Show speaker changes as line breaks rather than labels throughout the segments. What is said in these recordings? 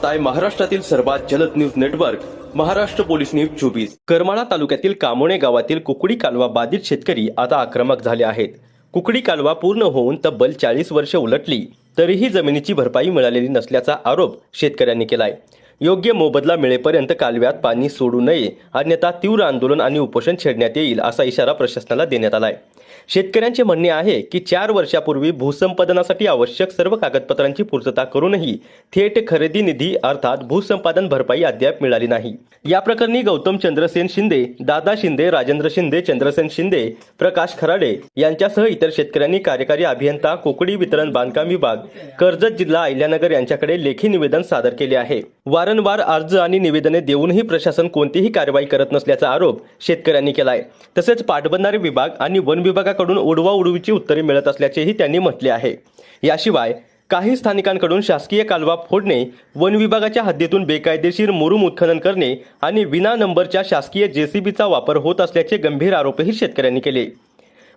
पाहताय महाराष्ट्रातील सर्वात जलद news network Maharashtra police news 24। Karmala तालुक्यातील कामोणे गावातील कुकडी कालवा बाधित शेतकरी आता आक्रमक झाले आहेत। कुकडी कालवा पूर्ण होऊन तब्बल 40 वर्षे उलटली तरीही जमिनीची भरपाई मिळालेली नसल्याचा आरोप शेतकऱ्यांनी केलाय। योग्य मोबदला मिळेपर्यंत कालव्यात पाणी सोडू नये, अन्यथा तीव्र आंदोलन आणि उपोषण छेडण्यात येईल असा इशारा प्रशासनाला देण्यात आलाय। शेतकऱ्यांचे म्हणणे आहे की 4 वर्षापूर्वी भूसंपादनासाठी आवश्यक सर्व कागदपत्रांची पूर्तता करूनही थेट खरेदी निधी अर्थात भूसंपादन भरपाई अद्याप मिळाली नाही। या प्रकरणी गौतम चंद्रसेन शिंदे, दादा शिंदे, राजेंद्र शिंदे, चंद्रसेन शिंदे, प्रकाश खराडे यांच्यासह इतर शेतकऱ्यांनी कार्यकारी अभियंता, कोकडी वितरण बांधकाम विभाग, कर्जत जिल्हा, अहिल्यानगर यांच्याकडे लेखी निवेदन सादर केले आहे। वारंवार अर्ज आणि निवेदने देऊनही प्रशासन कोणतीही कारवाई करत नसल्याचा आरोप शेतकऱ्यांनी केलाय। तसेच पाटबंधारे विभाग आणि वन विभागाकडून उडवाउडवीची उत्तरे मिळत असल्याचेही त्यांनी म्हटले आहे। याशिवाय काही स्थानिकांकडून शासकीय कालवा फोडणे, वन विभागाच्या हद्दीतून बेकायदेशीर मुरुम उत्खनन करणे आणि विना नंबरच्या शासकीय जेसीबीचा वापर होत असल्याचे गंभीर आरोपही शेतकऱ्यांनी केले।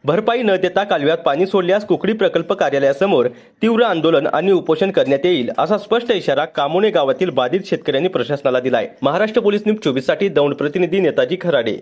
भरपाई न देता कालव्यात पाणी सोडल्यास कुकडी प्रकल्प कार्यालयासमोर तीव्र आंदोलन आणि उपोषण करण्यात येईल असा स्पष्ट इशारा कामोणे गावातील बाधित शेतकऱ्यांनी प्रशासनाला दिलाय। महाराष्ट्र पोलीस न्यूज 24 साठी दौंड प्रतिनिधी नेताजी खराडे।